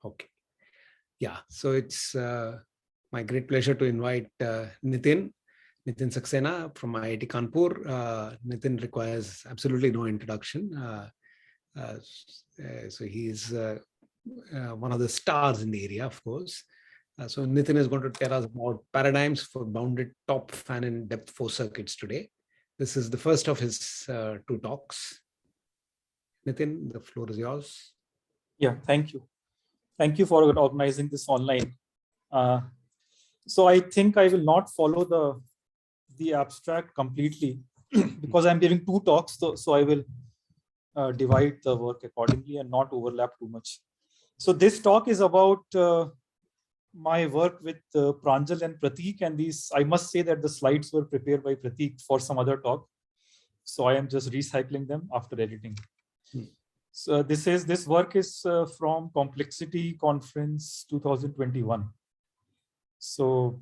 Okay. Yeah. So it's my great pleasure to invite Nitin Saxena from IIT Kanpur. Nitin requires absolutely no introduction. So he is one of the stars in the area, of course. So Nitin is going to tell us about paradigms for bounded top fan and depth-4 circuits today. This is the first of his 2 talks. Nitin, the floor is yours. Yeah, thank you. Thank you for organizing this online. So I think I will not follow the abstract completely because I'm giving 2 talks, so I will divide the work accordingly and not overlap too much. So this talk is about my work with Pranjal and Prateek, and these, I must say that the slides were prepared by Prateek for some other talk. So I am just recycling them after editing. So this work is from Complexity Conference 2021. So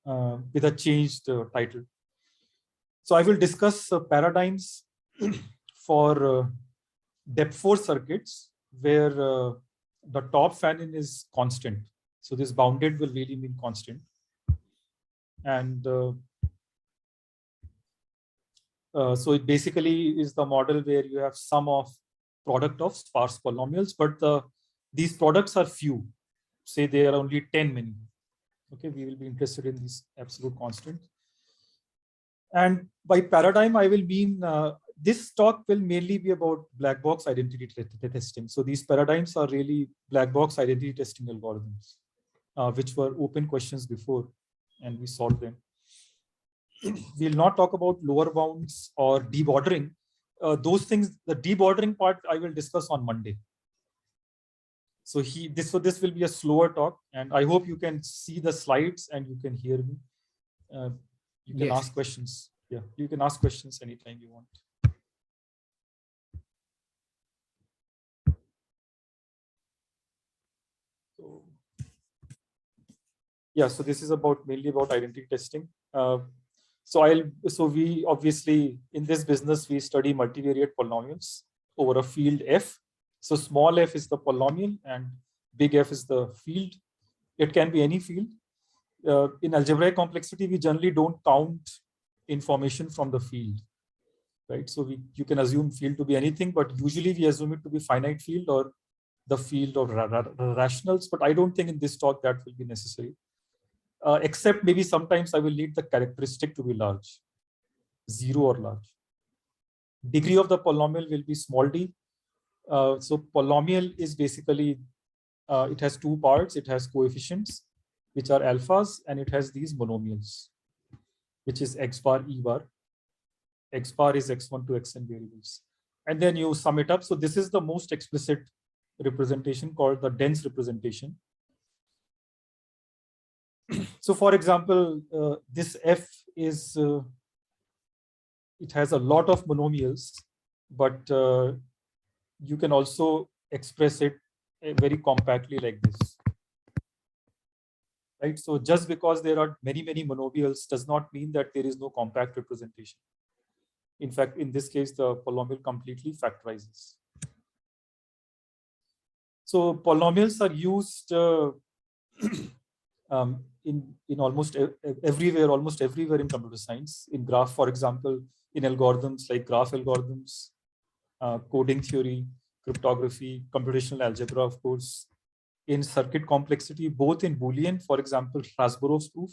with a changed title. So I will discuss paradigms for depth-4 circuits where the top fan-in is constant. So this bounded will really mean constant. And so it basically is the model where you have sum of product of sparse polynomials, but these products are few. Say there are only 10 many. Okay, we will be interested in this absolute constant. And by paradigm, I will mean this talk will mainly be about black box identity testing. So these paradigms are really black box identity testing algorithms, which were open questions before, and we solved them. We'll not talk about lower bounds or debordering. Those things, the debordering part, I will discuss on Monday. So this will be a slower talk, and I hope you can see the slides and you can hear me. You can ask questions. Yeah, you can ask questions anytime you want. So, yeah, so this is mainly about identity testing. So we obviously in this business we study multivariate polynomials over a field F. So small f is the polynomial and big F is the field. It can be any field. In algebraic complexity, we generally don't count information from the field, right? So you can assume field to be anything, but usually we assume it to be finite field or the field of rationals. But I don't think in this talk that will be necessary, except maybe sometimes I will need the characteristic to be large, 0 or large. Degree of the polynomial will be small d. So polynomial is basically, it has 2 parts. It has coefficients, which are alphas, and it has these monomials, which is x bar, e bar. X bar is x1 to xn variables. And then you sum it up. So this is the most explicit representation called the dense representation. So for example, this F is, it has a lot of monomials, but you can also express it very compactly like this. Right? So just because there are many monomials does not mean that there is no compact representation. In fact, in this case, the polynomial completely factorizes. So polynomials are used in almost everywhere in computer science. In graph, for example, in algorithms like graph algorithms, coding theory, cryptography, computational algebra, of course. In circuit complexity, both in Boolean, for example, Rasborov's proof.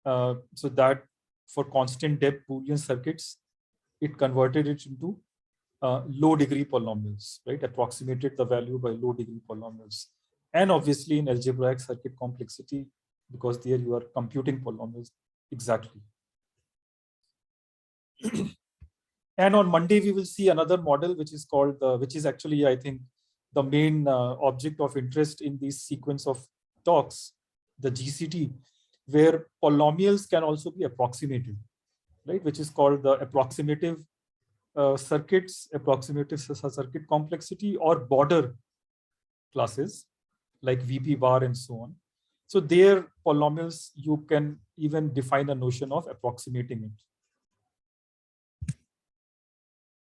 So that for constant depth Boolean circuits, it converted it into low degree polynomials, right? Approximated the value by low degree polynomials. And obviously in algebraic circuit complexity, because there you are computing polynomials exactly. And on Monday, we will see another model, which is called, which is actually, I think, the main object of interest in this sequence of talks, the GCT, where polynomials can also be approximated, right? Which is called the approximative circuits, approximative circuit complexity, or border classes like VP bar and so on. So there, polynomials, you can even define a notion of approximating it.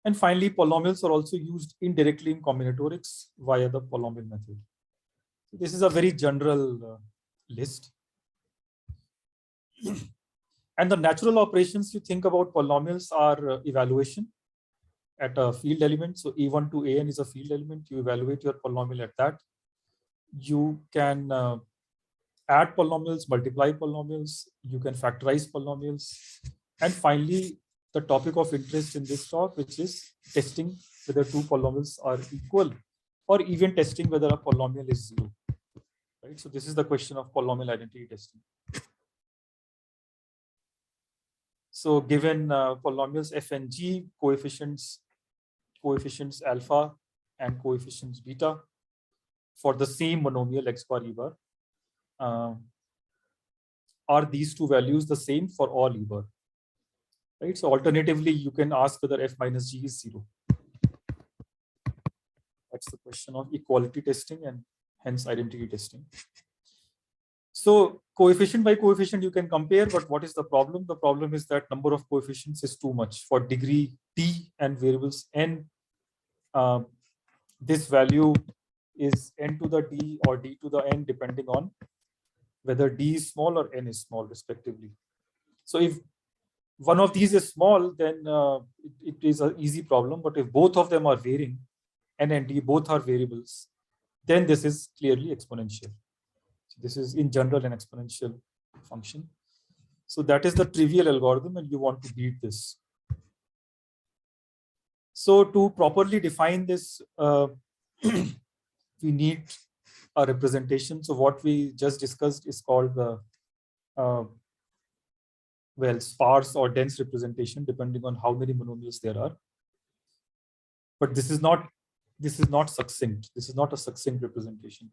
And finally, polynomials are also used indirectly in combinatorics via the polynomial method. This is a very general list. And the natural operations you think about polynomials are evaluation at a field element. So A1 to AN is a field element. You evaluate your polynomial at that. You can add polynomials, multiply polynomials. You can factorize polynomials. And finally, the topic of interest in this talk, which is testing whether two polynomials are equal, or even testing whether a polynomial is zero. Right? So this is the question of polynomial identity testing. So given polynomials f and g, coefficients alpha and coefficients beta for the same monomial x bar e bar, are these two values the same for all e bar? Right. So alternatively, you can ask whether f minus g is zero. That's the question of equality testing and hence identity testing. So coefficient by coefficient you can compare, but what is the problem? The problem is that number of coefficients is too much. For degree t and variables n, this value is n to the d or d to the n, depending on whether d is small or n is small respectively. So if one of these is small, then it is an easy problem. But if both of them are varying, n and d both are variables, then this is clearly exponential. So this is in general an exponential function. So that is the trivial algorithm, and you want to beat this. So to properly define this, we need a representation. So what we just discussed is called the well, sparse or dense representation, depending on how many monomials there are. But this is not succinct. This is not a succinct representation.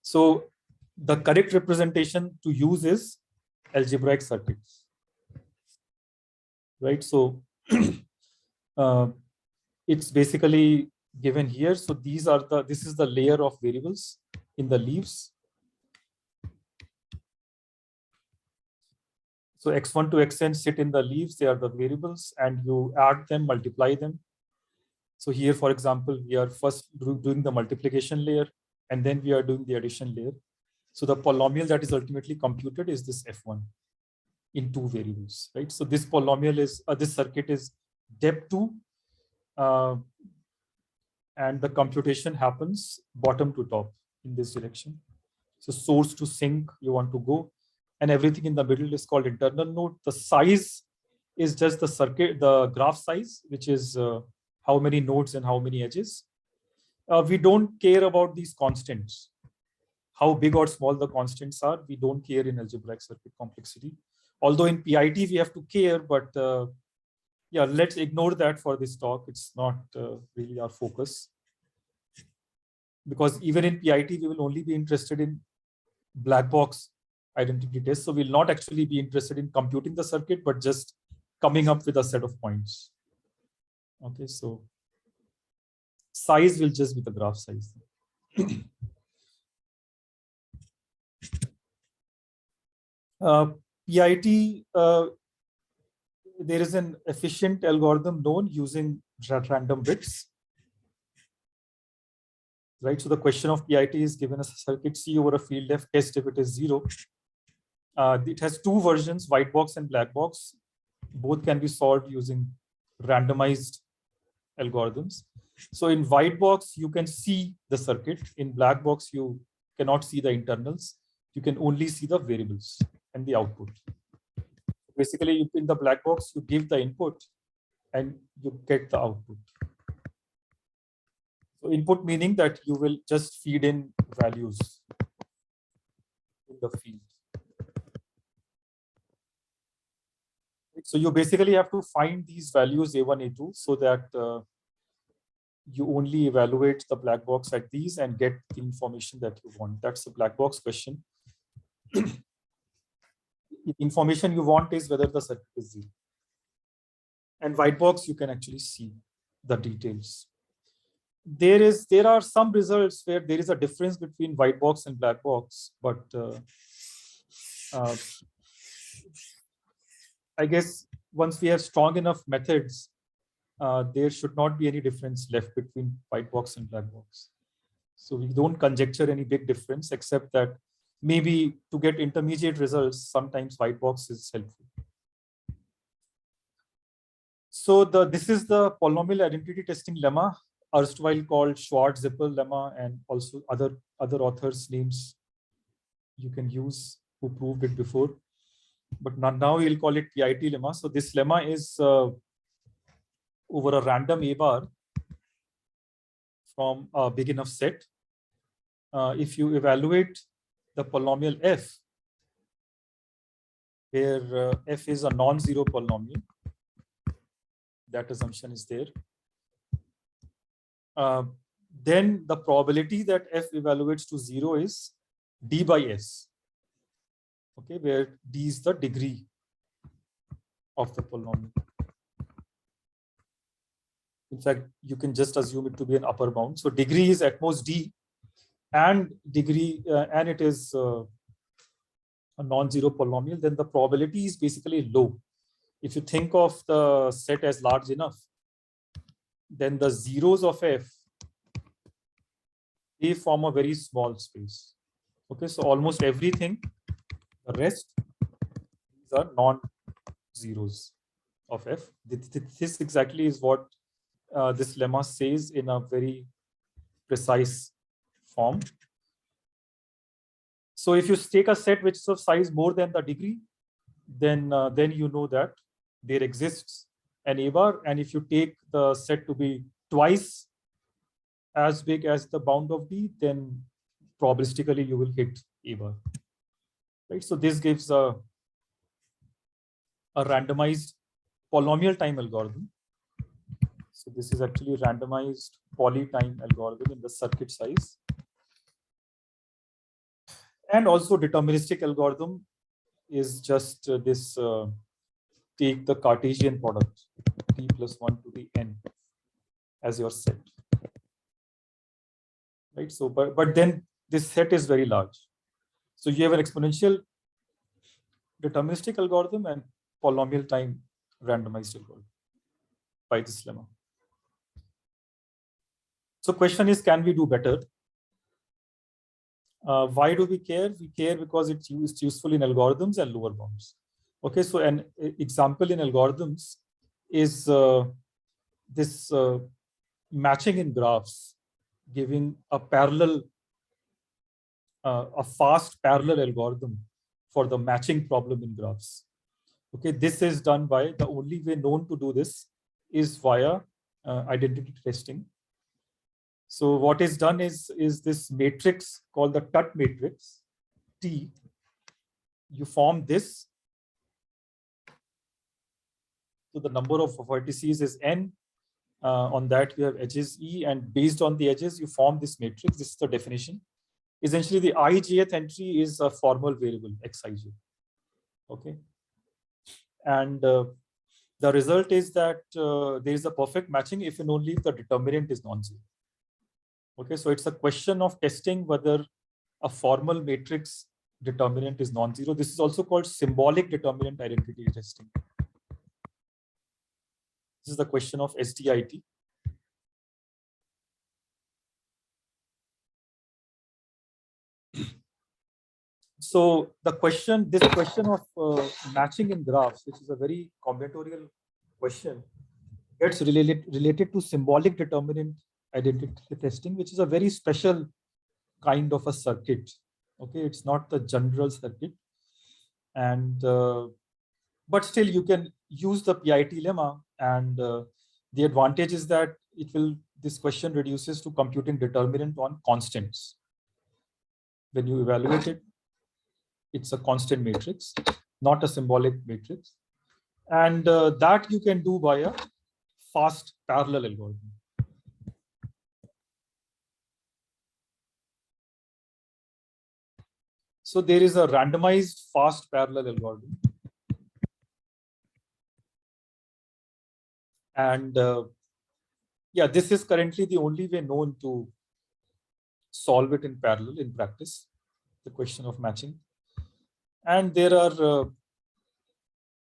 So the correct representation to use is algebraic circuits, right? So it's basically given here. So these are this is the layer of variables in the leaves. So x1 to xn sit in the leaves. They are the variables, and you add them, multiply them. So here, for example, we are first doing the multiplication layer, and then we are doing the addition layer. So the polynomial that is ultimately computed is this f1 in two variables, right? So this polynomial is, this circuit is depth-2, and the computation happens bottom to top in this direction. So source to sink, you want to go, and everything in the middle is called internal node. The size is just the circuit, the graph size, which is how many nodes and how many edges. We don't care about these constants, how big or small the constants are. We don't care in algebraic circuit complexity. Although in PIT we have to care, but yeah, let's ignore that for this talk. It's not really our focus, because even in PIT we will only be interested in black box identity test. So we'll not actually be interested in computing the circuit, but just coming up with a set of points. Okay, so size will just be the graph size. PIT, there is an efficient algorithm known using random bits. Right, so the question of PIT is given as a circuit C over a field F, test if it is zero. It has two versions, white box and black box. Both can be solved using randomized algorithms. So in white box, you can see the circuit. In black box, you cannot see the internals. You can only see the variables and the output. Basically, in the black box, you give the input and you get the output. So input meaning that you will just feed in values in the field. So you basically have to find these values A1, A2, so that you only evaluate the black box at these and get the information that you want. That's the black box question. The information you want is whether the circuit is zero. And white box, you can actually see the details. There are some results where there is a difference between white box and black box, but I guess once we have strong enough methods, there should not be any difference left between white box and black box. So we don't conjecture any big difference, except that maybe to get intermediate results, sometimes white box is helpful. So this is the polynomial identity testing lemma, erstwhile called Schwartz-Zippel lemma, and also other authors' names you can use who proved it before. But now we'll call it PIT lemma. So this lemma is over a random A bar from a big enough set. If you evaluate the polynomial f, where f is a non-zero polynomial, that assumption is there, then the probability that f evaluates to 0 is d by s, okay, where d is the degree of the polynomial. In fact, you can just assume it to be an upper bound. So degree is at most d, and degree and it is a non-zero polynomial, then the probability is basically low. If you think of the set as large enough, then the zeros of f, they form a very small space. Okay, so almost everything, the rest, these are non-zeros of f. This exactly is what this lemma says in a very precise form. So if you take a set which is of size more than the degree, then you know that there exists an A bar, and if you take the set to be twice as big as the bound of D, then probabilistically you will hit A bar. Right? So this gives a randomized polynomial time algorithm. So this is actually randomized poly time algorithm in the circuit size. And also deterministic algorithm is just this take the Cartesian product t plus 1 to the n as your set, right? So but then this set is very large, so you have an exponential deterministic algorithm and polynomial time randomized algorithm by this lemma. So question is, can we do better? Why do we care? We care because it's useful in algorithms and lower bounds. Okay, so an example in algorithms is this matching in graphs, giving a parallel, a fast parallel algorithm for the matching problem in graphs. Okay, this is done by, the only way known to do this is via identity testing. So what is done is this matrix called the TUT matrix, T. You form this. So the number of vertices is n. On that you have edges E, and based on the edges you form this matrix. This is the definition. Essentially, the ijth entry is a formal variable xij. Okay, and the result is that there is a perfect matching if and only if the determinant is non-zero. Okay, so it's a question of testing whether a formal matrix determinant is non-zero. This is also called symbolic determinant identity testing. This is the question of SDIT. So this question of matching in graphs, which is a very combinatorial question, gets related to symbolic determinant identity testing, which is a very special kind of a circuit. Okay, it's not the general circuit, and but still you can use the PIT lemma, and the advantage is that this question reduces to computing determinant on constants. When you evaluate it, it's a constant matrix, not a symbolic matrix, and that you can do by a fast parallel algorithm. So there is a randomized fast parallel algorithm, and yeah, this is currently the only way known to solve it in parallel in practice, the question of matching. And there are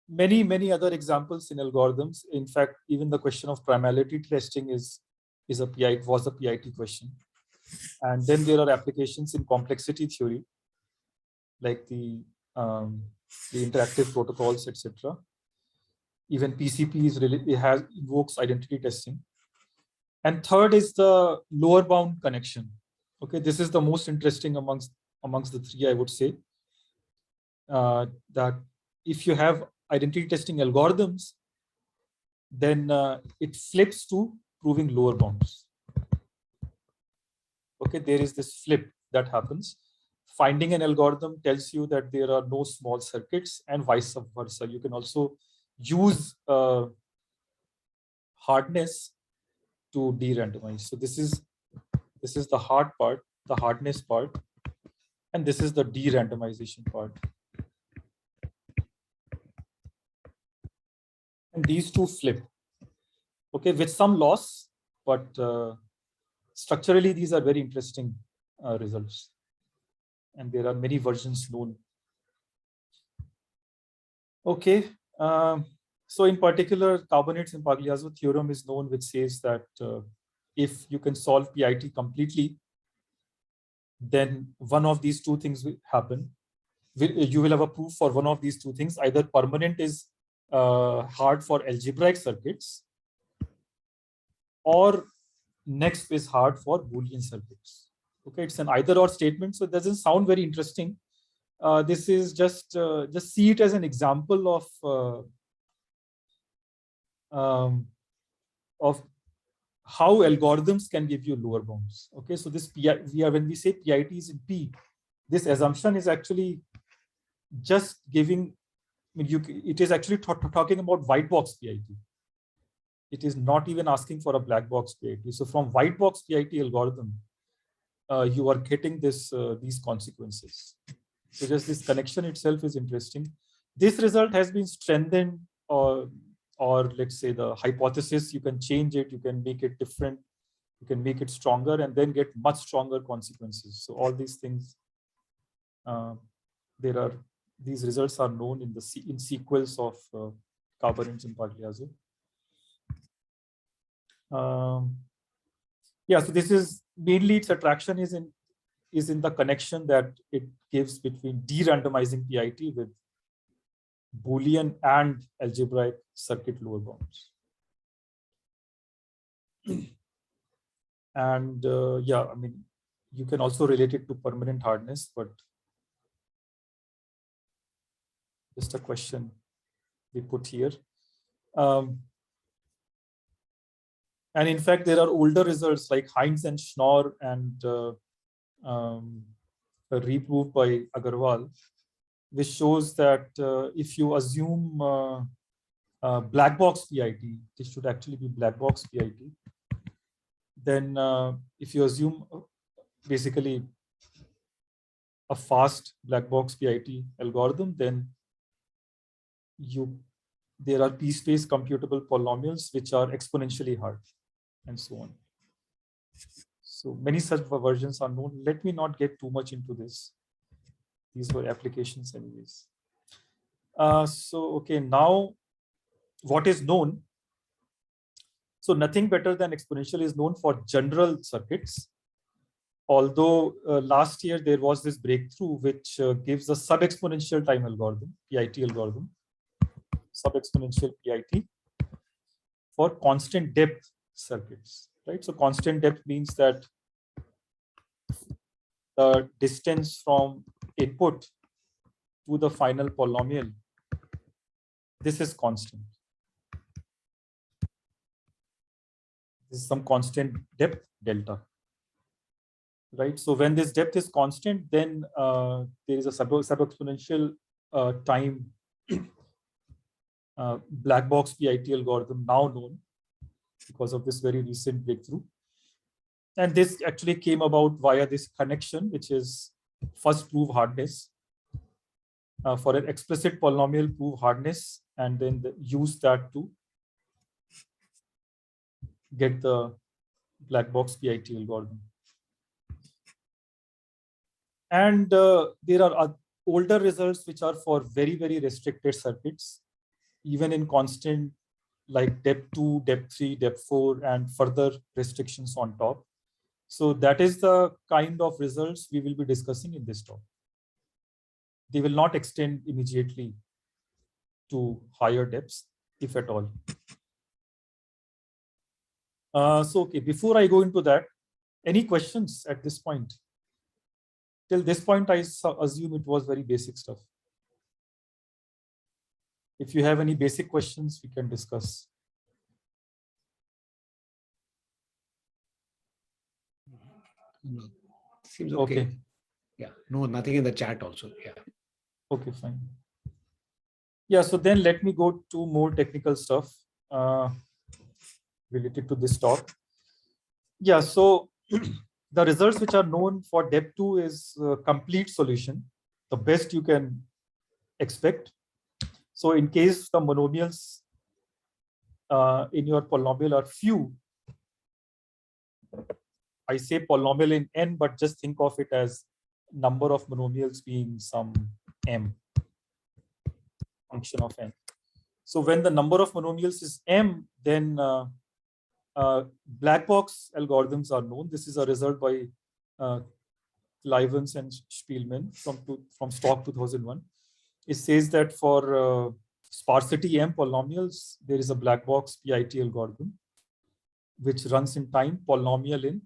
many other examples in algorithms. In fact, even the question of primality testing was a PIT question. And then there are applications in complexity theory, like the interactive protocols, etc. Even PCP is really, it has invokes identity testing. And third is the lower bound connection. Okay, this is the most interesting amongst the three, I would say. That if you have identity testing algorithms, then it flips to proving lower bounds. Okay, there is this flip that happens. Finding an algorithm tells you that there are no small circuits, and vice versa. You can also use hardness to de-randomize. So this is the hard part, the hardness part, and this is the de-randomization part. And these two flip, okay, with some loss, but structurally these are very interesting results, and there are many versions known. Okay, so in particular, carbonates and Pagliazzo theorem is known, which says that if you can solve PIT completely, then one of these two things will happen. You will have a proof for one of these two things. Either permanent is hard for algebraic circuits, or next is hard for Boolean circuits. Okay, it's an either-or statement, so it doesn't sound very interesting. This is just see it as an example of how algorithms can give you lower bounds. Okay, so this when we say PIT is in P, this assumption is actually just giving. I mean, it is actually talking about white box PIT. It is not even asking for a black box PIT. So from white box PIT algorithm, you are getting these consequences. So just this connection itself is interesting. This result has been strengthened, or let's say the hypothesis, you can change it, you can make it different, you can make it stronger, and then get much stronger consequences. So all these things, these results are known in sequence of carbonates and Pagliazzo. Yeah, so this is mainly its attraction is in the connection that it gives between de-randomizing PIT with Boolean and algebraic circuit lower bounds. And yeah, I mean, you can also relate it to permanent hardness, but just a question we put here. And in fact, there are older results like Heinz and Schnorr and reproved by Agarwal, which shows that if you assume black box PIT, this should actually be black box PIT, then if you assume basically a fast black box PIT algorithm, then there are p-space computable polynomials which are exponentially hard, and so on. So many such versions are known. Let me not get too much into this. These were applications anyways. So, okay, now what is known? So nothing better than exponential is known for general circuits. Although last year there was this breakthrough which gives a sub-exponential time algorithm, PIT algorithm, sub-exponential PIT for constant depth circuits, right? So constant depth means that the distance from input to the final polynomial, this is constant. This is some constant depth delta, right? So when this depth is constant, then there is a sub-exponential time black box PIT algorithm now known because of this very recent breakthrough. And this actually came about via this connection, which is first prove hardness. For an explicit polynomial, prove hardness, and then use that to get the black box PIT algorithm. And there are older results which are for very, very restricted circuits, even in constant like depth 2, depth 3, depth 4, and further restrictions on top. So that is the kind of results we will be discussing in this talk. They will not extend immediately to higher depths, if at all. Okay, before I go into that, any questions at this point? Till this point, I assume it was very basic stuff. If you have any basic questions, we can discuss. No, seems okay. Okay. Yeah, no, nothing in the chat also. Yeah. Okay, fine. Yeah, so then let me go to more technical stuff related to this talk. Yeah, so the results which are known for depth-2 is complete solution, the best you can expect. So in case the monomials in your polynomial are few, I say polynomial in n, but just think of it as number of monomials being some m, function of n. So when the number of monomials is m, then Blackbox algorithms are known. This is a result by Livens and Spielman from Stock 2001. It says that for sparsity m polynomials, there is a Blackbox PIT algorithm which runs in time, polynomial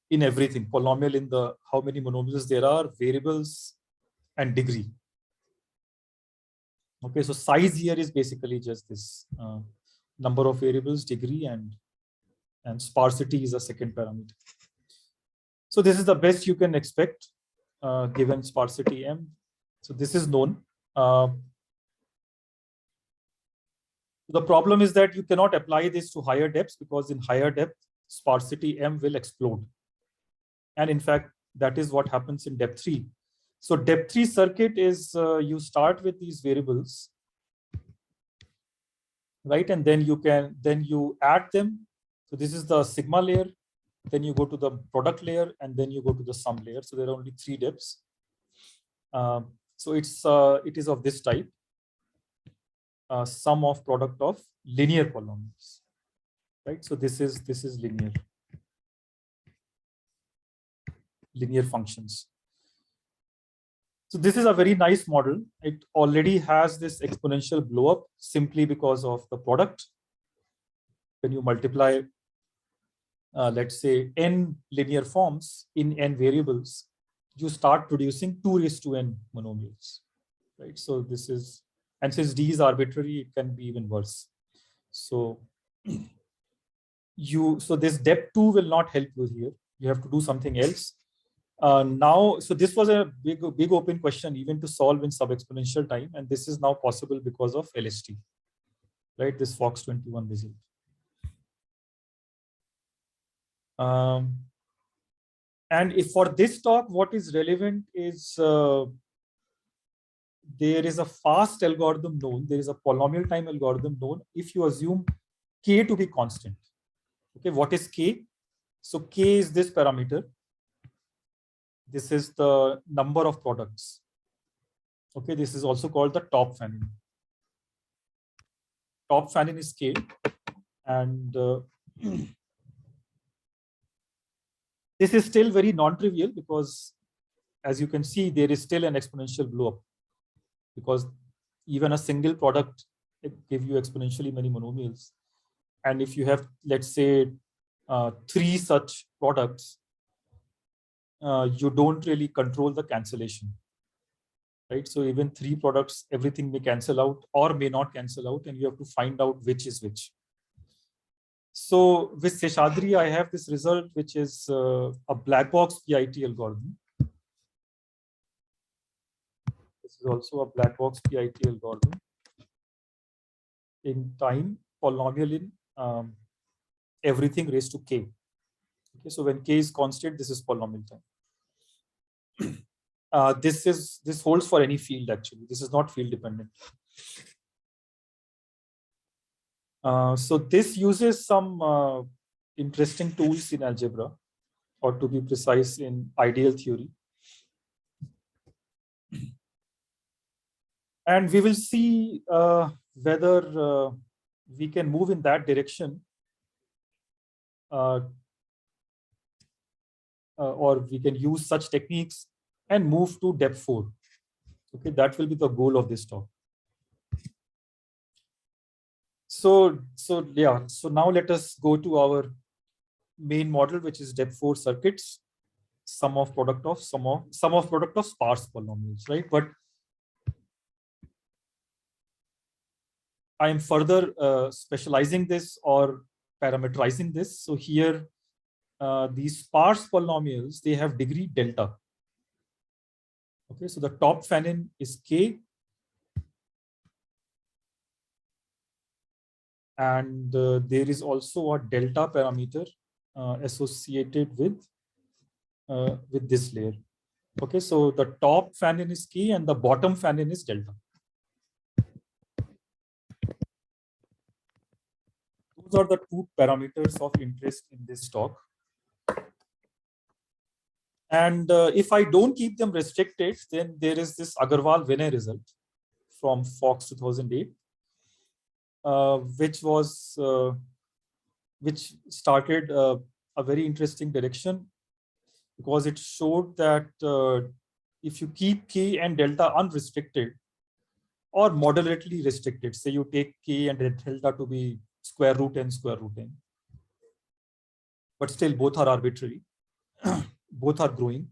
in everything, polynomial in the how many monomials there are, variables, and degree. Okay, so size here is basically just this number of variables, degree, and sparsity is a second parameter. So this is the best you can expect given sparsity m. So this is known. The problem is that you cannot apply this to higher depths because in higher depth, sparsity m will explode. And in fact, that is what happens in depth 3. So depth 3 circuit is you start with these variables, right? And then you add them. So this is the sigma layer. Then you go to the product layer, and then you go to the sum layer. So there are only 3 depths. So it is of this type. Sum of product of linear polynomials, right? So this is linear functions. So this is a very nice model. It already has this exponential blow up simply because of the product. When you multiply, let's say n linear forms in n variables, you start producing 2 raised to n monomials, right? So this is, and since d is arbitrary, it can be even worse. So this depth 2 will not help you here. You have to do something else. Now, so this was a big open question even to solve in sub-exponential time, and this is now possible because of LST, right? This Fox 21 result. And if for this talk, what is relevant is there is a fast algorithm known. There is a polynomial time algorithm known if you assume k to be constant. Okay, what is k? So k is this parameter. This is the number of products. Okay, this is also called the top fan-in. Top fan-in is k, and this is still very non-trivial because, as you can see, there is still an exponential blow-up because even a single product gives you exponentially many monomials. And if you have, let's say, 3 such products, you don't really control the cancellation, right? So even 3 products, everything may cancel out or may not cancel out, and you have to find out which is which. So with Seshadri, I have this result, which is a Blackbox PIT algorithm. This is also a Blackbox PIT algorithm. In time, polynomial in everything raised to k. Okay, so when k is constant, this is polynomial time. This holds for any field actually. This is not field dependent. So this uses some interesting tools in algebra, or to be precise, in ideal theory. And we will see whether we can move in that direction or we can use such techniques and move to depth 4. Okay, that will be the goal of this talk. So now let us go to our main model, which is depth 4 circuits, sum of product of sparse polynomials, right? But I am further specializing this or parameterizing this. So here, these sparse polynomials, they have degree delta. Okay, so the top fan-in is k, and there is also a delta parameter associated with this layer. Okay, so the top fan-in is k and the bottom fan-in is delta. Those are the two parameters of interest in this talk. And if I don't keep them restricted, then there is this Agarwal-Vinay result from Fox 2008, which started a very interesting direction, because it showed that if you keep k and delta unrestricted or moderately restricted, say you take k and delta to be square root n, but still both are arbitrary, both are growing,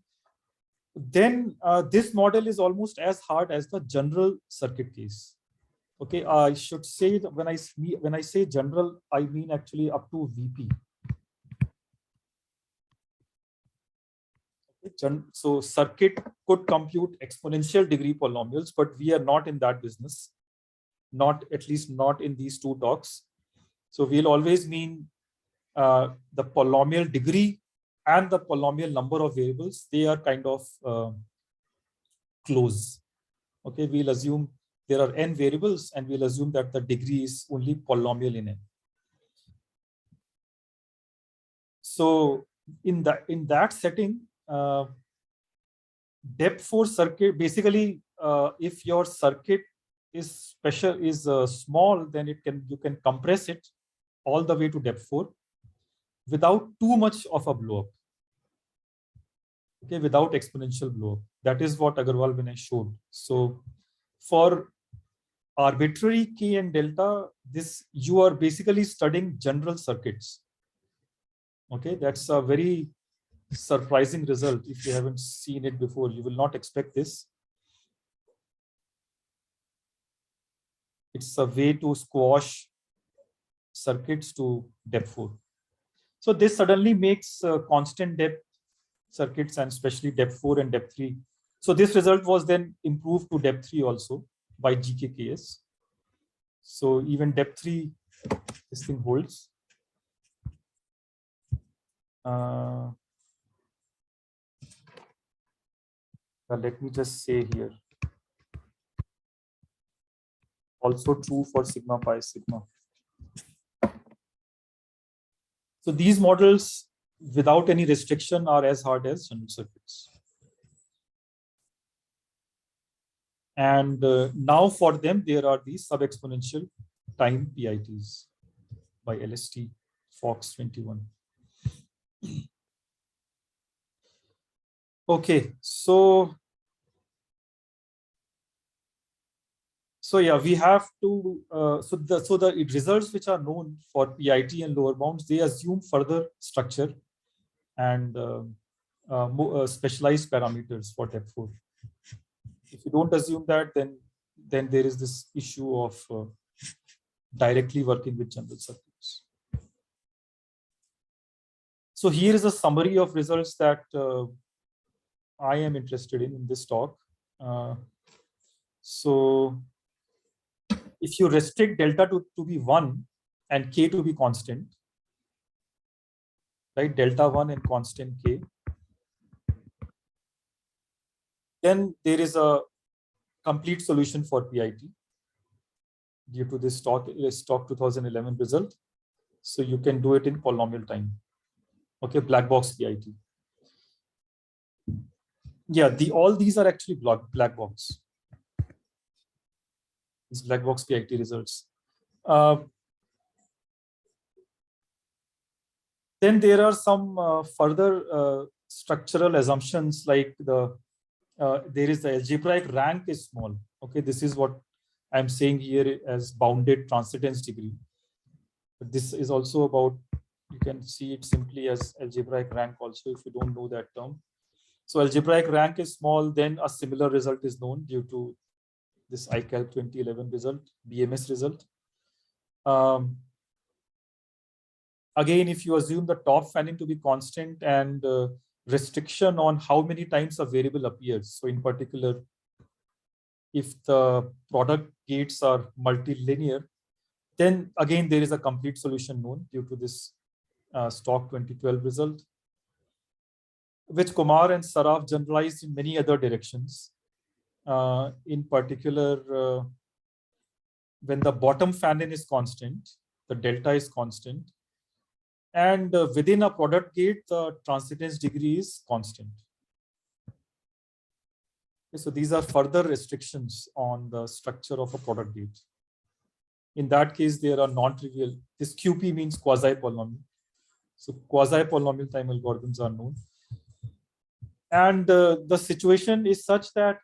then this model is almost as hard as the general circuit case. Okay, I should say that when I say general, I mean actually up to VP. So circuit could compute exponential degree polynomials, but we are not in that business. At least not in these two talks. So we'll always mean the polynomial degree and the polynomial number of variables. They are kind of close. Okay, we'll assume there are n variables, and we'll assume that the degree is only polynomial in n. So in that setting, depth 4 circuit, basically, if your circuit is small, then you can compress it all the way to depth 4 without too much of a blow up. Okay, without exponential blow up. That is what Agarwal-Vinay showed. So for arbitrary k and delta, you are basically studying general circuits. Okay, that's a very surprising result. If you haven't seen it before, you will not expect this. It's a way to squash circuits to depth 4. So this suddenly makes constant depth circuits, and especially depth 4 and depth 3. So this result was then improved to depth 3 also by GKKS. So even depth 3, this thing holds. Let me just say here. Also true for sigma pi sigma. So these models without any restriction are as hard as general circuits. And now for them, there are these sub-exponential time PITs by LST Fox 21. Okay, so yeah, we have to, so the results which are known for PIT and lower bounds, they assume further structure and specialized parameters for depth 4. If you don't assume that, then there is this issue of directly working with general circuits. So here is a summary of results that I am interested in this talk. So if you restrict delta to be 1 and k to be constant, right, delta 1 and constant k, then there is a complete solution for PIT due to this stock 2011 result. So you can do it in polynomial time. Okay, Blackbox PIT. Yeah, all these are actually Blackbox. These Blackbox PIT results. Then there are some further structural assumptions like there is the algebraic rank is small. Okay, this is what I'm saying here as bounded transcendence degree. But this is also about, you can see it simply as algebraic rank also if you don't know that term. So algebraic rank is small, then a similar result is known due to this ICAL 2011 result, BMS result. Again, if you assume the top fanning to be constant and restriction on how many times a variable appears. So in particular, if the product gates are multilinear, then again, there is a complete solution known due to this stock 2012 result, which Kumar and Saraf generalized in many other directions. In particular, when the bottom fan-in is constant, the delta is constant, and within a product gate, the transcendence degree is constant. Okay, so these are further restrictions on the structure of a product gate. In that case, there are non-trivial. This QP means quasi-polynomial. So quasi-polynomial time algorithms are known. And the situation is such that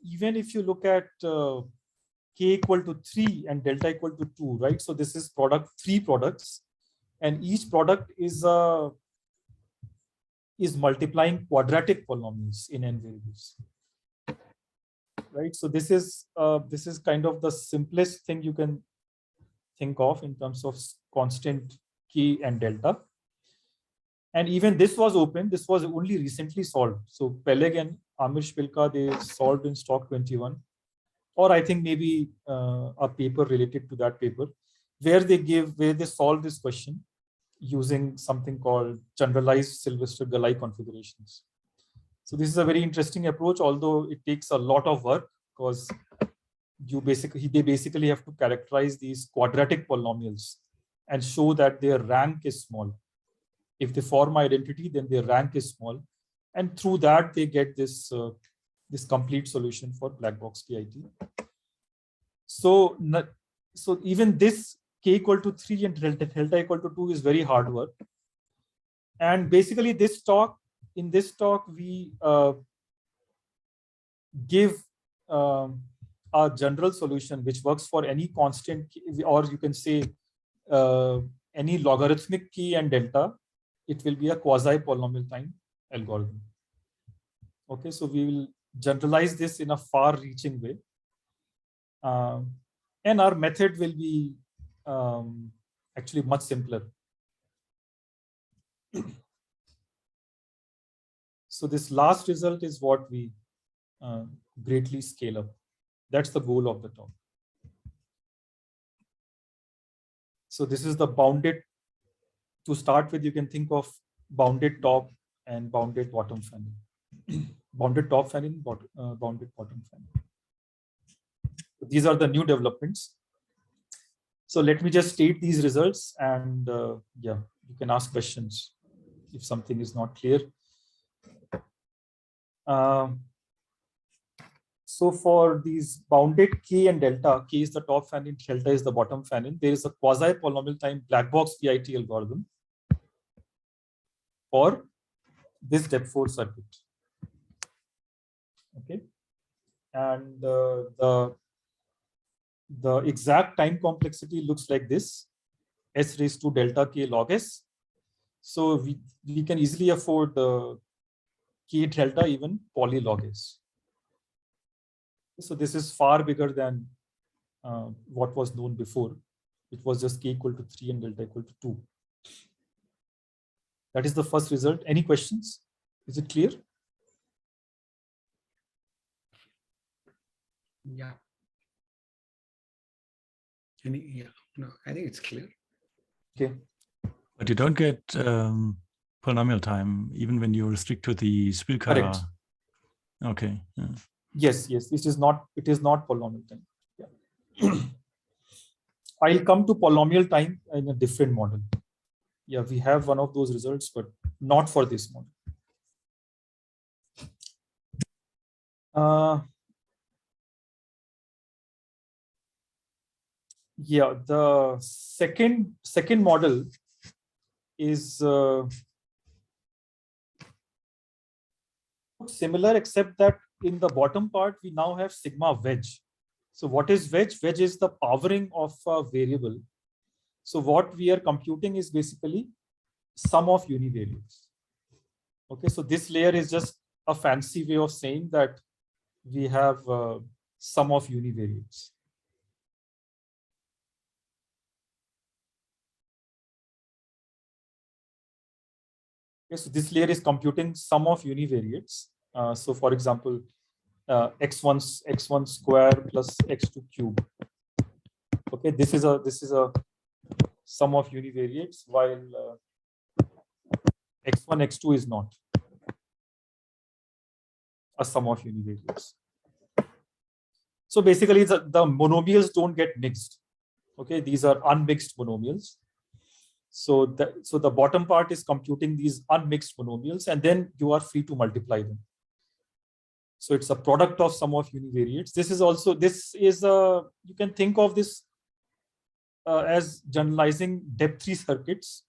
even if you look at k equal to 3 and delta equal to 2, right? So this is product, 3 products, and each product is multiplying quadratic polynomials in n variables, right? So this is kind of the simplest thing you can think of in terms of constant k and delta. And even this was open. This was only recently solved. So Peleg and Amir Shpilka, they solved in stock 21, or I think maybe a paper related to that paper, where they solve this question using something called generalized Sylvester-Galai configurations. So this is a very interesting approach, although it takes a lot of work because they basically have to characterize these quadratic polynomials and show that their rank is small. If they form identity, then their rank is small, and through that they get this complete solution for Blackbox PIT. So even this k equal to 3 and delta equal to 2 is very hard work. And basically, in this talk, we give a general solution which works for any constant, or you can say any logarithmic k and delta. It will be a quasi-polynomial time algorithm. Okay, so we will generalize this in a far-reaching way. And our method will be actually much simpler. So this last result is what we greatly scale up. That's the goal of the talk. So this is the bounded. To start with, you can think of bounded top and bounded bottom fan-in. Bounded top fan-in, bounded bottom fan-in. These are the new developments. So let me just state these results, and yeah, you can ask questions if something is not clear. So for these bounded k and delta, k is the top fan-in, delta is the bottom fan-in. There is a quasi-polynomial time Blackbox PIT algorithm for this depth-4 circuit. Okay, and the exact time complexity looks like this: s raised to delta k log s. So we can easily afford k delta even poly log s. So this is far bigger than what was known before. It was just k equal to 3 and delta equal to 2. That is the first result. Any questions? Is it clear? Yeah. Yeah. No, I think it's clear. Okay. But you don't get polynomial time even when you restrict to the Shpilka. Correct. Okay. Yeah. Yes. It is not polynomial time. Yeah. I'll come to polynomial time in a different model. Yeah, we have one of those results, but not for this model. Yeah, the second model is Similar, except that in the bottom part, we now have sigma wedge. So what is wedge? Wedge is the powering of a variable. So what we are computing is basically sum of univariates. Okay, so this layer is just a fancy way of saying that we have sum of univariates. Okay, so this layer is computing sum of univariates. So for example, x1 square plus x2 cube. Okay, this is a sum of univariates, while x1 x2 is not a sum of univariates. So basically, the monomials don't get mixed. Okay, these are unmixed monomials. So the bottom part is computing these unmixed monomials, and then you are free to multiply them. So it's a product of sum of univariates. You can think of this as generalizing depth-3 circuits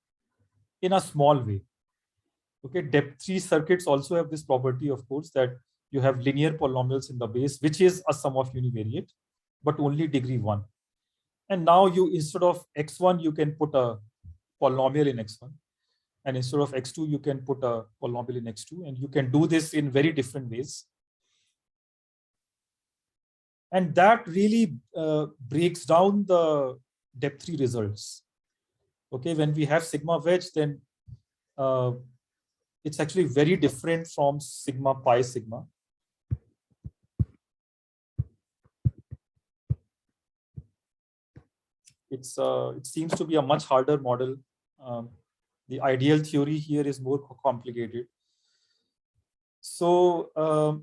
in a small way. Okay, depth-3 circuits also have this property, of course, that you have linear polynomials in the base, which is a sum of univariate, but only degree 1. And now you, instead of x1, you can put a polynomial in x1. And instead of x2, you can put a polynomial in x2. And you can do this in very different ways. And that really breaks down the depth-3 results. Okay, when we have sigma wedge, then it's actually very different from sigma pi sigma. It seems to be a much harder model. The ideal theory here is more complicated. So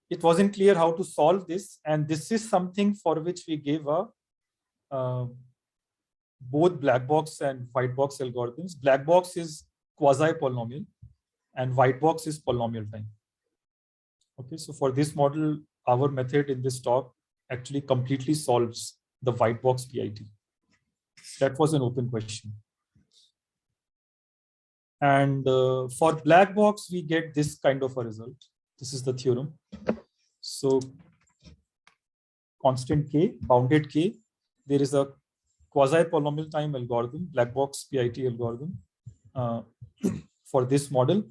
it wasn't clear how to solve this, and this is something for which we gave both black box and white box algorithms. Black box is quasi-polynomial, and white box is polynomial time. Okay, so for this model, our method in this talk actually completely solves the white box PIT. That was an open question. And for black box, we get this kind of a result. This is the theorem. So constant k, bounded k, there is a quasi-polynomial time algorithm, black box PIT algorithm for this model,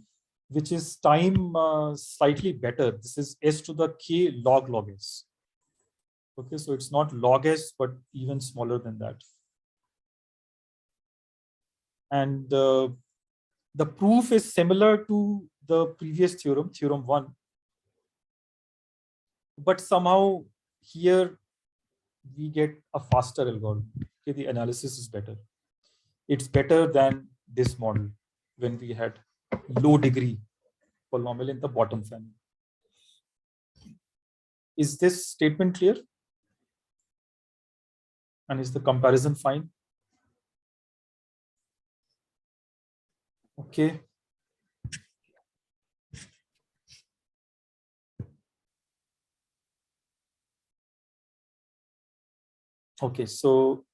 which is time slightly better. This is s to the k log s. Okay, so it's not log s, but even smaller than that. And the proof is similar to the previous theorem, theorem 1. But somehow here we get a faster algorithm. Okay, the analysis is better. It's better than this model when we had low degree polynomial in the bottom family. Is this statement clear? And is the comparison fine? Okay. Okay, so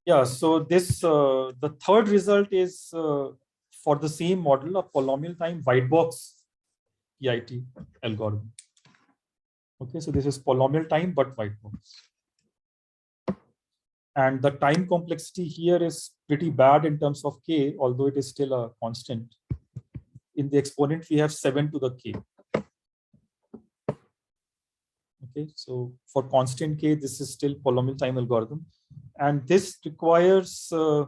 yeah, so this the third result is for the same model of polynomial time white box PIT algorithm. Okay, so this is polynomial time but white box. And the time complexity here is pretty bad in terms of k, although it is still a constant. In the exponent, we have 7 to the k. Okay, so for constant k, this is still polynomial time algorithm. And this requires a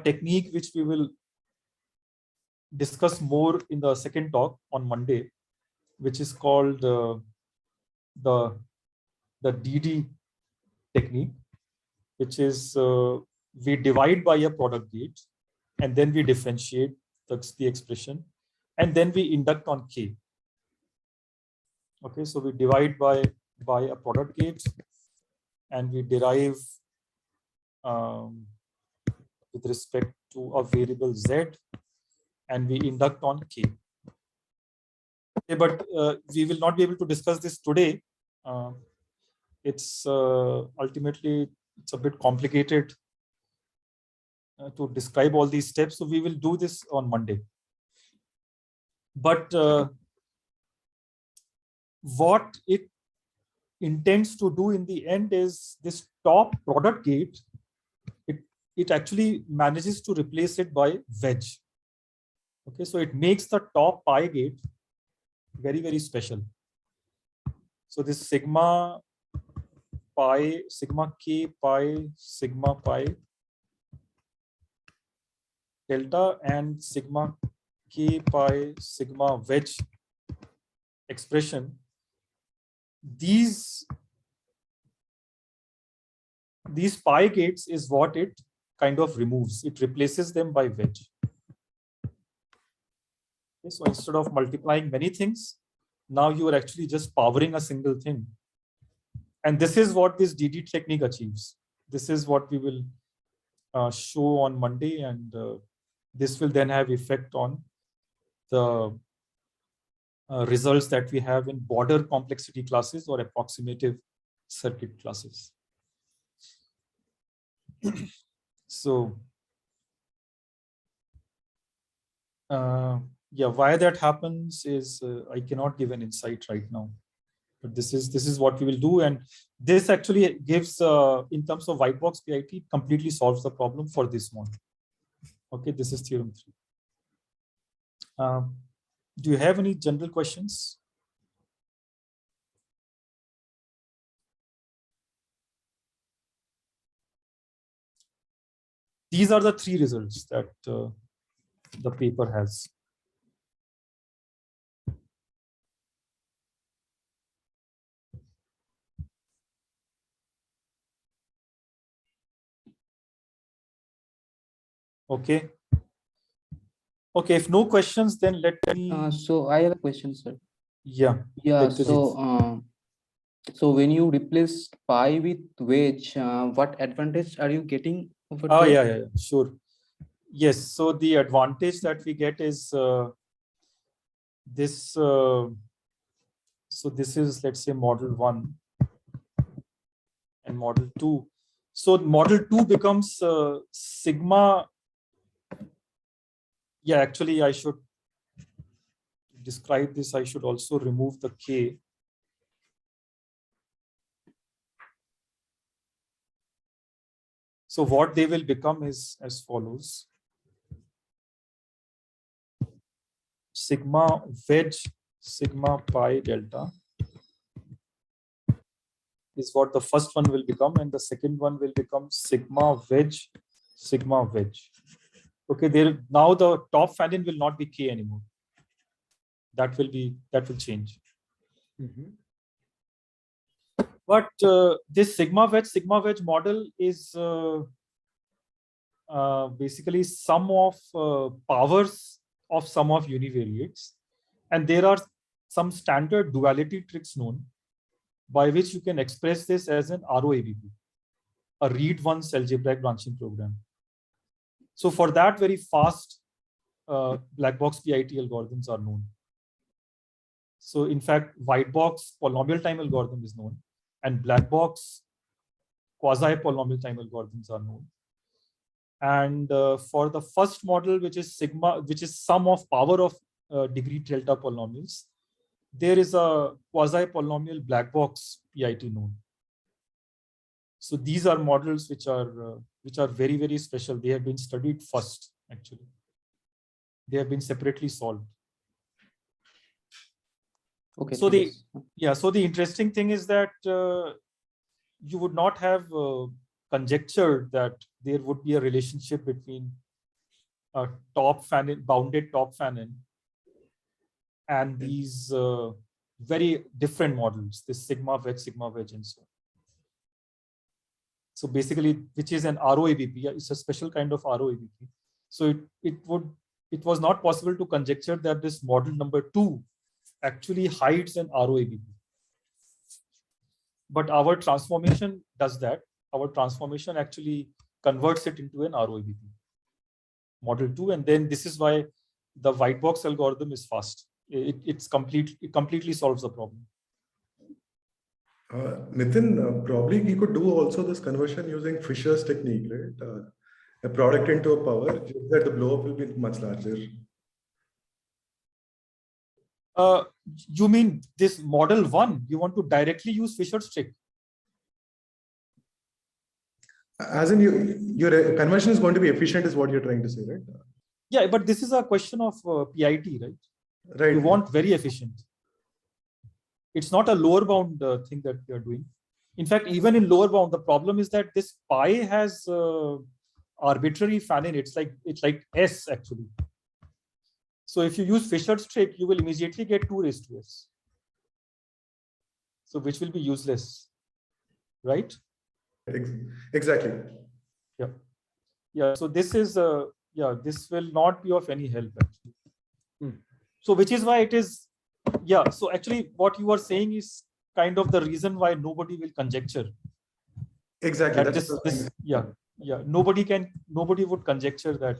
technique which we will discuss more in the second talk on Monday, which is called the DD technique, which is we divide by a product gate, and then we differentiate the expression, and then we induct on k. Okay, so we divide by a product gate, and we derive with respect to a variable z, and we induct on k. Okay, but we will not be able to discuss this today. It's ultimately it's a bit complicated to describe all these steps. So we will do this on Monday. But what it intends to do in the end is this top product gate, it actually manages to replace it by wedge. Okay, so it makes the top pi gate very, very special. So this sigma pi, sigma k pi, sigma pi delta and sigma k pi sigma wedge expression, these pi gates is what it kind of removes. It replaces them by wedge. Okay, so instead of multiplying many things, now you are actually just powering a single thing. And this is what this DD technique achieves. This is what we will show on Monday, and this will then have effect on the results that we have in border complexity classes or approximative circuit classes. So, yeah, why that happens is I cannot give an insight right now, but this is what we will do, and this actually gives in terms of white box PIT, completely solves the problem for this one. Okay, this is theorem 3. Do you have any general questions? These are the 3 results that the paper has. Okay. Okay, if no questions, then let me. So I have a question, sir. Yeah. Yeah. So when you replace pi with wedge, what advantage are you getting over there? Yeah, sure. Yes. So the advantage that we get is this. So this is, let's say, model 1 and model 2. So model 2 becomes sigma. Yeah, actually, I should describe this. I should also remove the k. So what they will become is as follows. Sigma wedge sigma pi delta is what the first one will become, and the second one will become sigma wedge sigma wedge. Okay, there now the top fan-in will not be k anymore. That will change. Mhm. But this sigma wedge model is basically sum of powers of sum of univariates, and there are some standard duality tricks known by which you can express this as an ROABP, a read once algebraic branching program. So for that, very fast Blackbox PIT algorithms are known. So in fact, white box polynomial time algorithm is known, and Blackbox quasi polynomial time algorithms are known. And for the first model, which is sigma, which is sum of power of degree delta polynomials, there is a quasi polynomial Blackbox PIT known. So these are models which are very, very special. They have been studied first, actually. They have been separately solved. Okay. So so the interesting thing is that you would not have conjectured that there would be a relationship between a top fan-in, bounded top fan-in, and these very different models, this sigma wedge, and so on. So basically, which is an ROABP, it's a special kind of ROABP. So it was not possible to conjecture that this model number 2 actually hides an ROABP. But our transformation does that. Our transformation actually converts it into an ROABP, model 2, and then this is why the white box algorithm is fast. It completely solves the problem. Nitin, probably we could do also this conversion using Fisher's technique, right? a product into a power, just that the blow up will be much larger. You mean this model 1? You want to directly use Fisher's trick? As in, your conversion is going to be efficient, is what you're trying to say, right? Yeah, but this is a question of PIT, right? Right. You want very efficient. It's not a lower bound thing that you're doing. In fact, even in lower bound, the problem is that this pi has arbitrary fan-in. It's like S actually. So if you use Fisher's trick, you will immediately get 2 raised to S. So which will be useless, right? Exactly. Yeah. Yeah. So this is this will not be of any help actually. So which is why it is, so actually what you are saying is kind of the reason why nobody will conjecture. Exactly. That nobody would conjecture that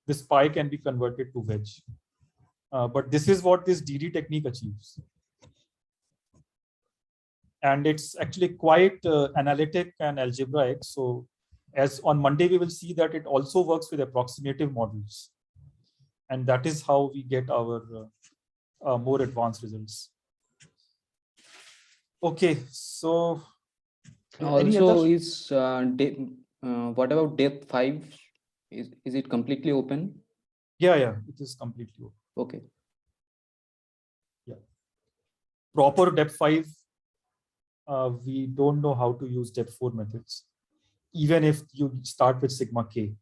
this pi can be converted to wedge. But this is what this DD technique achieves. And it's actually quite analytic and algebraic. So as on Monday, we will see that it also works with approximative models. And that is how we get our more advanced results. Okay, so also is what about depth 5? Is it completely open? Yeah, it is completely open. Okay. Yeah. Proper depth 5, we don't know how to use depth 4 methods, even if you start with sigma k.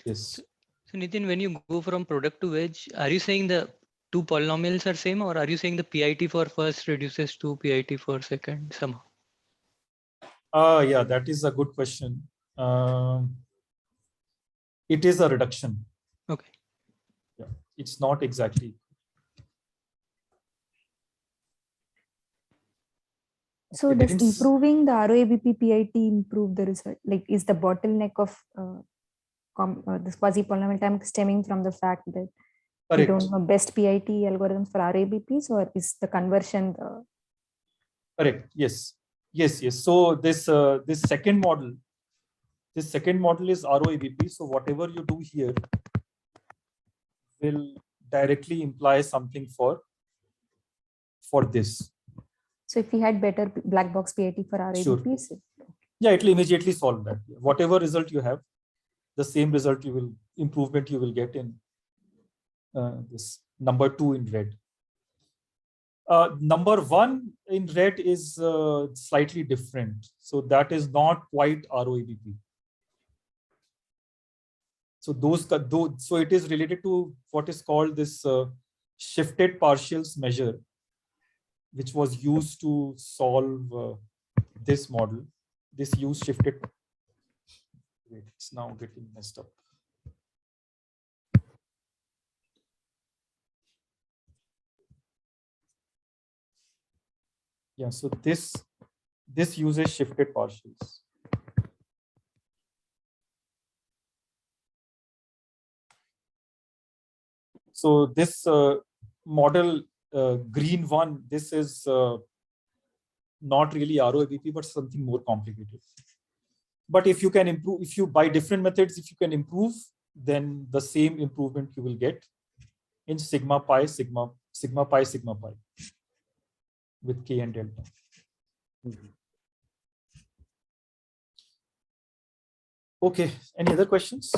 Yes. So Nitin, when you go from product to wedge, are you saying the 2 polynomials are same, or are you saying the PIT for first reduces to PIT for second somehow? Yeah, that is a good question. It is a reduction. Okay. Yeah, it's not exactly. So does improving the ROABP PIT improve the result? Like, is the bottleneck of this quasi-polynomial time stemming from the fact that we don't know best PIT algorithms for ROABPs, or is the conversion the... Correct. Yes. So this second model is ROABP. So whatever you do here will directly imply something for this. So if we had better black box PIT for ROABPs, sure. Yeah, it will immediately solve that. Whatever result you have, the same result improvement you will get in this number 2 in red. Number 1 in red is slightly different. So that is not quite ROABP. So it is related to what is called this shifted partials measure, which was used to solve this model. This used shifted. Wait, it's now getting messed up. Yeah, so this uses shifted partials. So this model green one, this is not really ROABP, but something more complicated. But if you can improve, if you by different methods, if you can improve, then the same improvement you will get in sigma pi with k and delta. Okay, any other questions?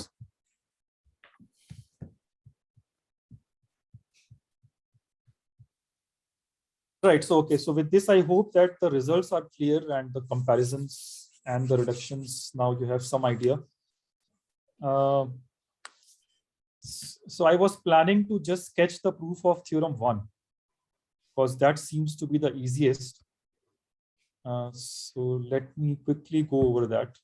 Right, so okay, so with this, I hope that the results are clear and the comparisons and the reductions, now you have some idea. So I was planning to just sketch the proof of theorem 1, because that seems to be the easiest. So let me quickly go over that.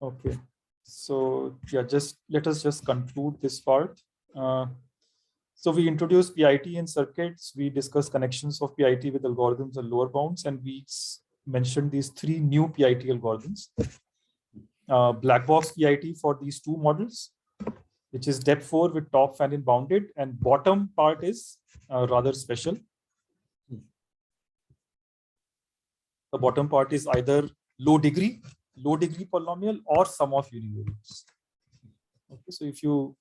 Okay, so yeah, let us just conclude this part. So we introduced PIT in circuits. We discussed connections of PIT with algorithms and lower bounds, and we mentioned these 3 new PIT algorithms. Blackbox PIT for these 2 models, which is depth-4 with top fan in bounded, and bottom part is rather special. The bottom part is either low degree polynomial or sum of univariates. Okay, so if you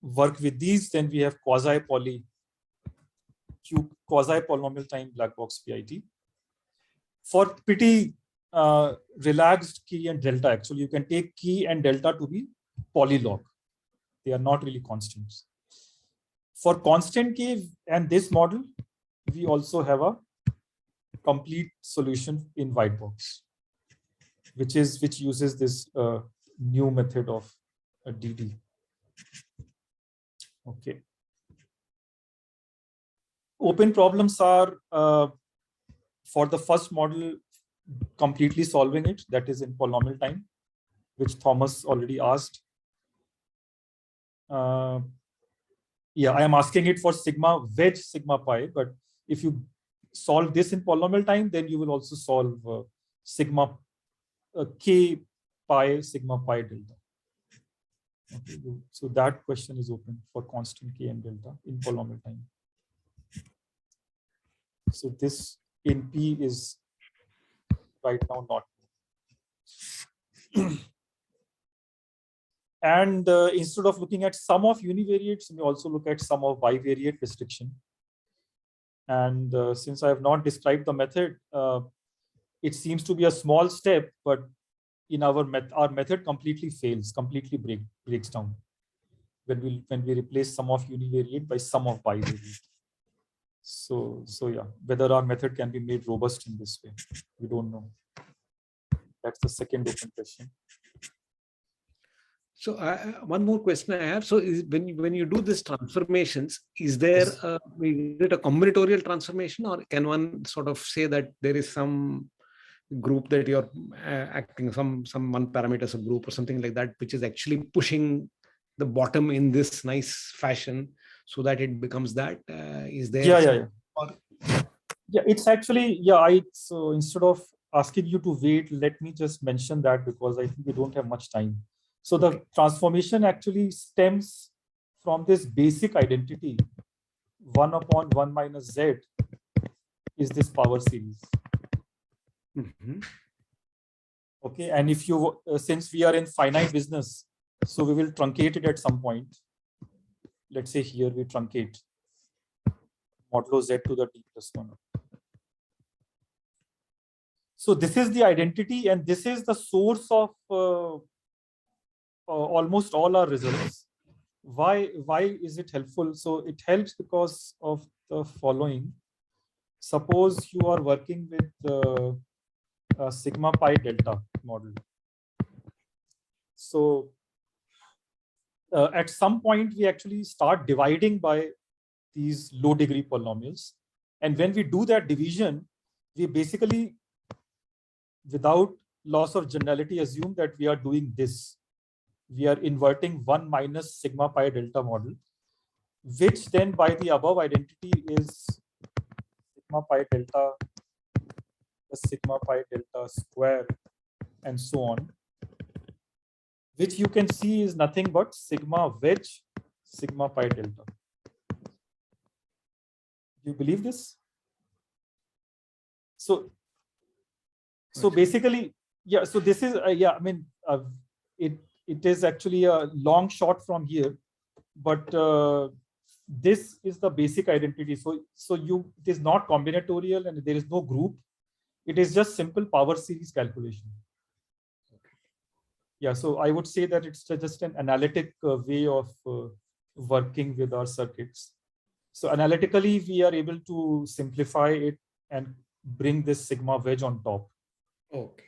work with these, then we have quasi-polynomial time black box PIT. For pretty relaxed key and delta, actually, you can take key and delta to be polylog. They are not really constants. For constant key and this model, we also have a complete solution in white box, which uses this new method of DD. Okay. Open problems are for the first model completely solving it, that is in polynomial time, which Thomas already asked. Yeah, I am asking it for sigma wedge sigma pi, but if you solve this in polynomial time, then you will also solve sigma k pi sigma pi delta. Okay, so that question is open for constant k and delta in polynomial time. So this in P is right now not. And instead of looking at sum of univariates, we also look at sum of bivariate restriction. And since I have not described the method, it seems to be a small step, but in our method completely fails, completely breaks down when we replace sum of univariate by sum of bivariate. So yeah, whether our method can be made robust in this way, we don't know. That's the second open question. So one more question I have. So when you do this transformations, is there is it a combinatorial transformation, or can one sort of say that there is some group that you're acting, some one parameter subgroup or something like that, which is actually pushing the bottom in this nice fashion so that it becomes that? Is there? Yeah, it's actually, so instead of asking you to wait, let me just mention that, because I think we don't have much time. So the transformation actually stems from this basic identity. 1 upon 1 minus z is this power series. Mm-hmm. Okay, and if you, since we are in finite business, so we will truncate it at some point. Let's say here we truncate modulo z to the t plus 1. So this is the identity, and this is the source of almost all our results. Why is it helpful? So it helps because of the following. Suppose you are working with sigma pi delta model. So at some point we actually start dividing by these low degree polynomials, and when we do that division, we basically, without loss of generality, assume that we are doing this. We are inverting 1 minus sigma pi delta model, which then by the above identity is sigma pi delta plus sigma pi delta square and so on, which you can see is nothing but sigma wedge sigma pi delta. Do you believe this? So basically, yeah, so this is, I mean, it is actually a long shot from here, but this is the basic identity. So it is not combinatorial and there is no group. It is just simple power series calculation. Yeah, so I would say that it's just an analytic way of working with our circuits. So analytically, we are able to simplify it and bring this sigma wedge on top. Okay.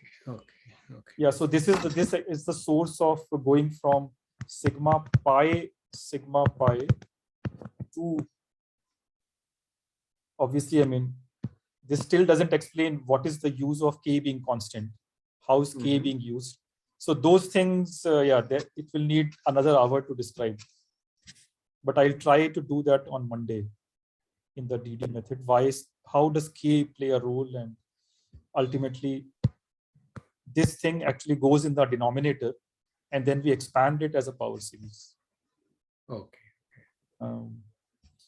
Yeah, so this is the source of going from sigma pi to, obviously, I mean, this still doesn't explain what is the use of k being constant. How is k being used? So those things, it will need another hour to describe. But I'll try to do that on Monday in the DD method. How does k play a role? And ultimately, this thing actually goes in the denominator. and then we expand it as a power series. Okay. Um,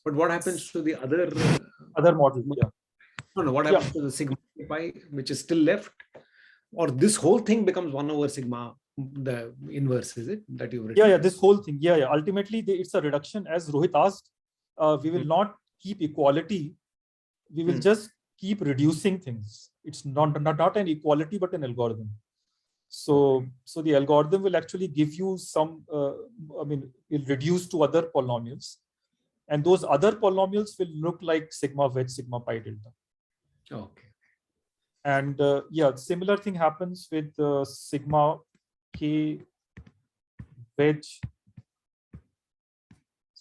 But what happens to the other other model? Yeah. No, what happens to the sigma pi, which is still left? Or this whole thing becomes 1 over sigma, the inverse, is it? That you've written? Yeah, this whole thing. Yeah. Ultimately, it's a reduction. As Rohit asked, we will not keep equality. We will just keep reducing things. It's not an equality, but an algorithm. So the algorithm will actually give you some, it'll reduce to other polynomials. And those other polynomials will look like sigma wedge, sigma pi delta. Okay. And similar thing happens with sigma k wedge,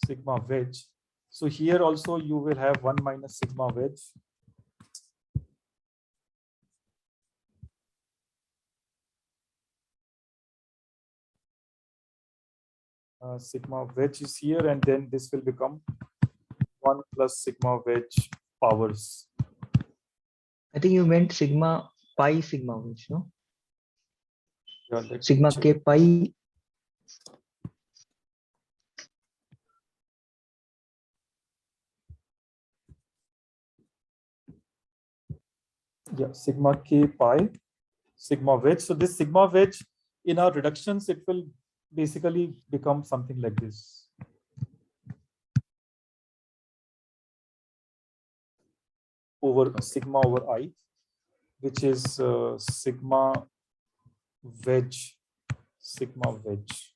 sigma wedge. So here also you will have 1 minus sigma wedge. Sigma wedge is here, and then this will become 1 plus sigma wedge powers. I think you meant sigma pi sigma wedge, no? Yeah, Sigma k pi. Yeah, sigma k pi, sigma wedge. So this sigma wedge in our reductions, it will basically become something like this. Over sigma over I, which is sigma wedge, sigma wedge.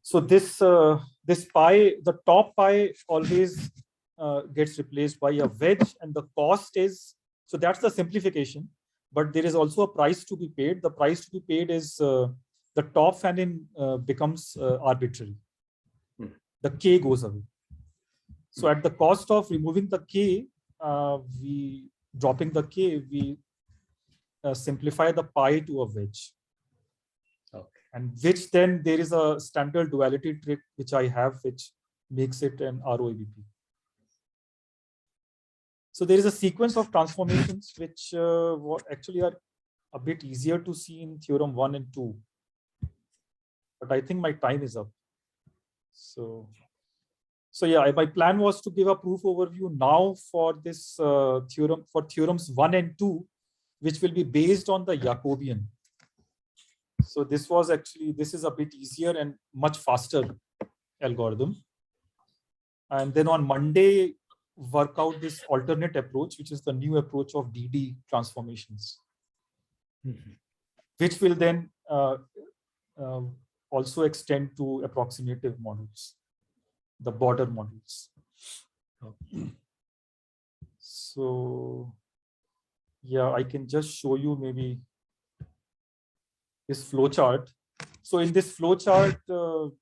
So this pi, the top pi always gets replaced by a wedge, and the cost is, so that's the simplification, but there is also a price to be paid. The price to be paid is the top fan-in becomes arbitrary. The k goes away. So at the cost of removing the k, dropping the k, we simplify the pi to a wedge. Okay. And which then there is a standard duality trick which I have, which makes it an ROABP. So there is a sequence of transformations which actually are a bit easier to see in theorem 1 and 2. But I think my time is up. So yeah, my plan was to give a proof overview now for this theorem, for theorems 1 and 2, which will be based on the Jacobian. So this is a bit easier and much faster algorithm. And then on Monday, work out this alternate approach, which is the new approach of DD transformations, which will then also extend to approximative models, the border models. So yeah, I can just show you maybe this flow chart. So in this flow chart, so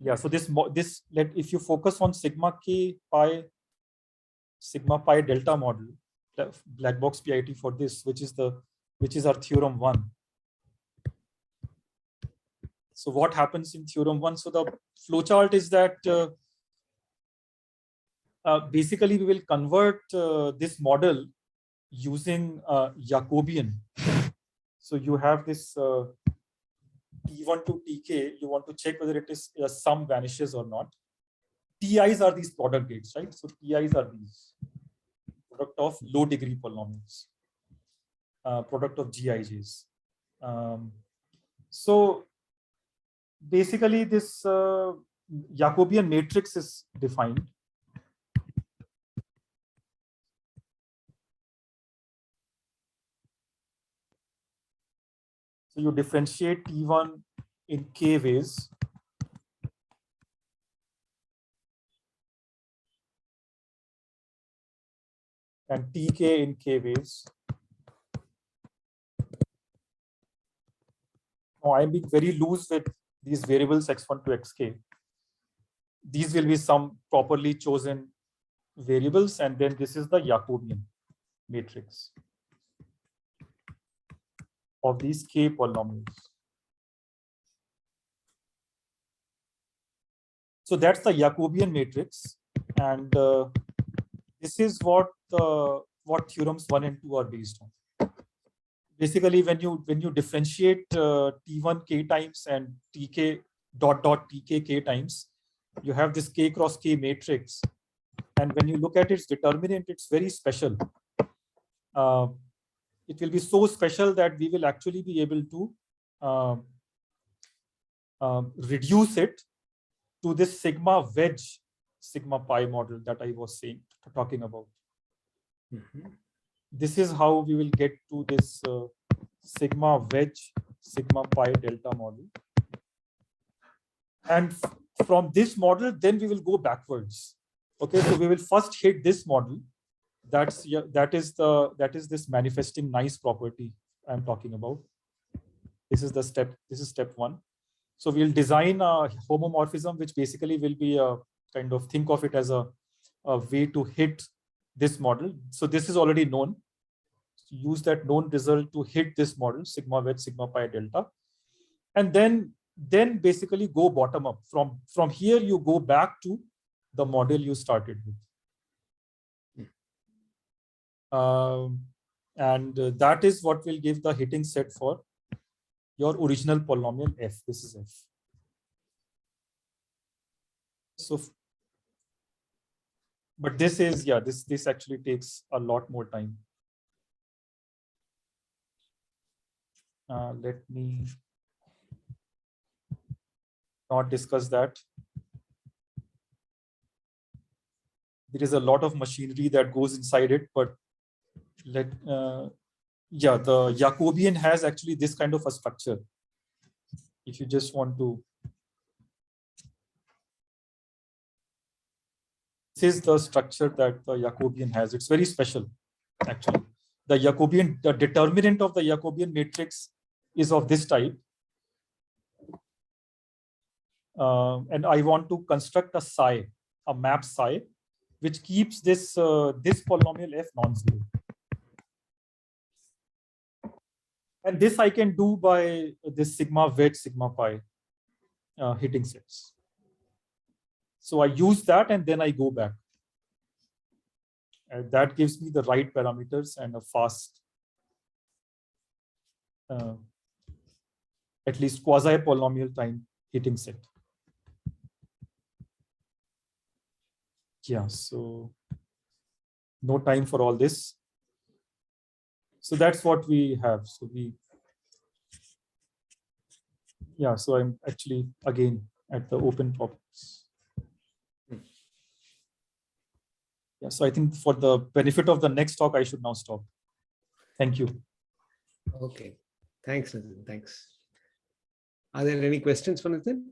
if you focus on sigma k pi, sigma pi delta model, the Blackbox PIT for this, which is our theorem 1. So what happens in theorem 1? So the flow chart is that basically we will convert this model using Jacobian. So you have this T1 to Tk, you want to check whether it is sum vanishes or not. Ti's are these product gates, right? So Ti's are these product of low degree polynomials, product of Gijs. So basically this Jacobian matrix is defined. So you differentiate T1 in k ways. And Tk in k ways. Now I'm being very loose with these variables x1 to xk. These will be some properly chosen variables, and then this is the Jacobian matrix of these k polynomials. So that's the Jacobian matrix, and this is what theorems 1 and 2 are based on. basically when you differentiate T1 k times and Tk dot Tk k times, you have this k cross k matrix. And when you look at its determinant, it's very special. It will be so special that we will actually be able to reduce it to this sigma wedge, sigma pi model that I was talking about. This is how we will get to this sigma wedge, sigma pi delta model. And from this model, then we will go backwards. Okay, so we will first hit this model. That is this manifesting nice property I'm talking about. This is the step. This is step 1. So we'll design a homomorphism, which basically will be a kind of, think of it as a way to hit this model. So this is already known. So use that known result to hit this model, sigma wedge, sigma pi delta. And then basically go bottom up. From here, you go back to the model you started with. And that is what will give the hitting set for your original polynomial f. This is f. So, but this is, yeah, this actually takes a lot more time. Let me not discuss that. There is a lot of machinery that goes inside it, but yeah, the Jacobian has actually this kind of a structure. If you just want to, this is the structure that the Jacobian has. It's very special, actually. The Jacobian, the determinant of the Jacobian matrix is of this type. And I want to construct a psi, a map psi, which keeps this polynomial f non-zero. And this I can do by this sigma wedge, sigma pi hitting sets. So I use that and then I go back. And that gives me the right parameters and a fast, at least quasi-polynomial time hitting set. Yeah, so no time for all this. So that's what we have. So yeah, so I'm actually again at the open topics. Yeah, so I think for the benefit of the next talk, I should now stop. Thank you. Okay. Thanks, Nitin. Thanks. Are there any questions for Nitin?